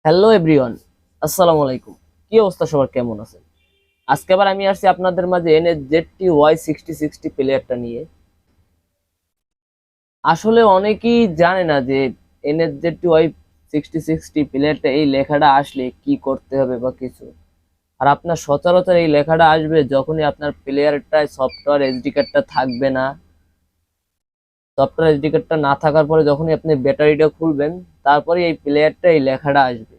Hello everyone, আসসালামু আলাইকুম। কি অবস্থা সবার, কেমন আছেন? আজকে আবার আমি আসছি আপনাদের মাঝে NSZT-Y66T প্লেয়ারটা নিয়ে। আসলে অনেকেই জানে না যে NSZT-Y66T প্লেয়ারটা, এই লেখাটা আসলে কি করতে হবে বা কিছু। আর আপনার সচরাচর এই লেখাটা আসবে যখনই আপনার প্লেয়ারটায় সফটওয়্যার এসডি কার্ডটা থাকবে না। সফটওয়্যার এসডি কার্ডটা না থাকার পরে যখনই আপনি ব্যাটারিটা খুলবেন, তারপরে এই প্লেয়ারটা, এই লেখাটা আসবে।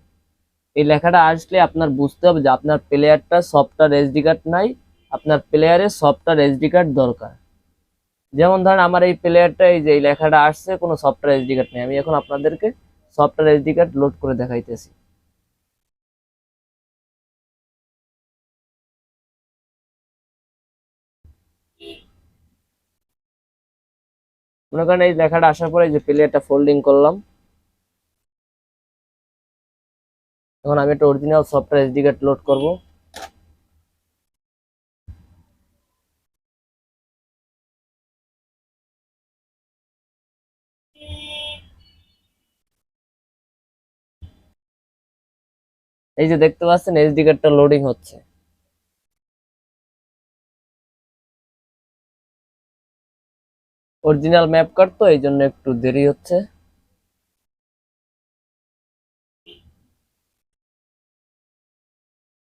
এই লেখাটা আসলে আপনার বুঝতে হবে যে আপনার প্লেয়ারটা সফটওয়্যার এসডি কার্ড নাই, আপনার প্লেয়ারের সফটওয়্যার এসডি কার্ড দরকার। যেমন ধরেন আমার এই প্লেয়ারটা, এই যে এই লেখাটা আসছে, কোনো সফটওয়্যার এসডি কার্ড নেই। আমি এখন আপনাদেরকে সফটওয়্যার এসডি কার্ড লোড করে দেখাইতেছি। মনে করেন এই লেখাটা আসার পরে যে প্লেয়ারটা ফোল্ডিং করলাম, এখন আমি একটা original software SD card load করব। এই যে দেখতে পাচ্ছেন এসডি কার্ডটা লোডিং হচ্ছে। অরিজিনাল ম্যাপ কার্ড তো, এই জন্য একটু দেরি হচ্ছে।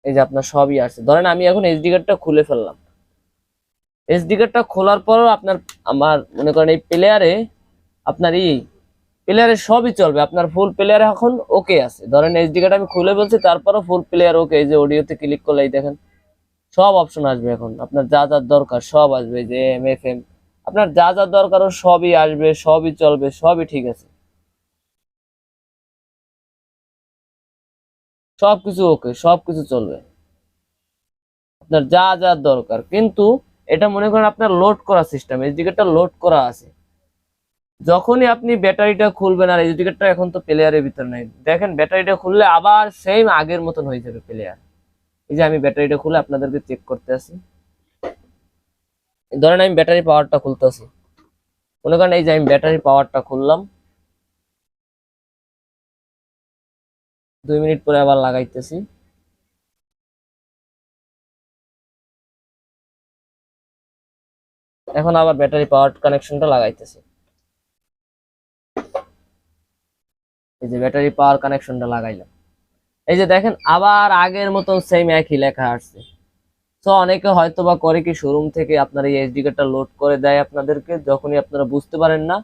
এই যে আপনার সবই আসছে। ধরেন আমি এখন এসডি কার্ডটা খুলে ফেললাম। এসডি কার্ডটা খোলার পরও আপনার, আমার মনে করেন এই প্লেয়ারে, আপনার এই প্লেয়ারে সবই চলবে। আপনার ফুল প্লেয়ারে এখন ওকে আছে। ধরেন এসডি কার্ড আমি খুলে বলছি, তারপরও ফুল প্লেয়ার ওকে। এই যে অডিওতে ক্লিক করলে এই দেখেন সব অপশন আসবে। এখন আপনার যা যা দরকার সব আসবে, যে এম এফ এম, আপনার যা যা দরকার সবই আসবে, সবই চলবে, সবই ঠিক আছে, সবকিছু ওকে, সবকিছু চলবে, আপনার যা যা দরকার। কিন্তু এটা মনে করেন আপনার লোড করা সিস্টেম, এসডি কার্ডটা লোড করা আছে। যখনই আপনি ব্যাটারিটা খুলবেন, আর এসডি কার্ডটা এখন তো প্লেয়ারের ভিতর নাই, দেখেন ব্যাটারিটা খুললে আবার সেম আগের মতন হয়ে যাবে প্লেয়ার। এই যে আমি ব্যাটারিটা খুলে আপনাদেরকে চেক করতে আসি। ধরেন আমি ব্যাটারি পাওয়ারটা খুলতেছি। মনে করেন এই যে আমি ব্যাটারি পাওয়ারটা খুললাম, 2 মিনিট পরে আবার লাগাইতেছি। এখন আবার ব্যাটারি পাওয়ার কানেকশনটা লাগাইতেছি। এই যে ব্যাটারি পাওয়ার কানেকশনটা লাগাইলাম। এই যে দেখেন আবার আগের মতন সেম একই লেখা আসছে। তো অনেকে হয়তো বা করে কি, শোরুম থেকে আপনার এই এসডি কার্ডটা লোড করে দেয় আপনাদেরকে, যখনই আপনারা বুঝতে পারেন না,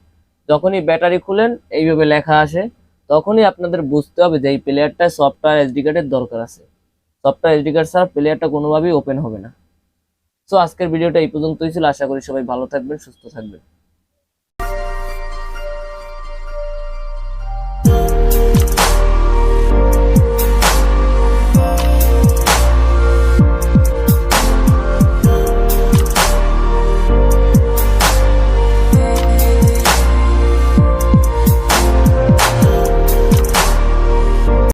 যখনই ব্যাটারি খুলেন এইভাবে লেখা আসে, তখনই আপনাদের বুঝতে হবে যে এই প্লেয়ারটায় সফটওয়্যার এসডি কার্ডের দরকার আছে। সফটওয়্যার এসডি কার্ড ছাড়া প্লেয়ারটা কোনোভাবেই ওপেন হবে না। তো আজকের ভিডিওটা এই পর্যন্তই ছিল। আশা করি সবাই ভালো থাকবেন, সুস্থ থাকবেন।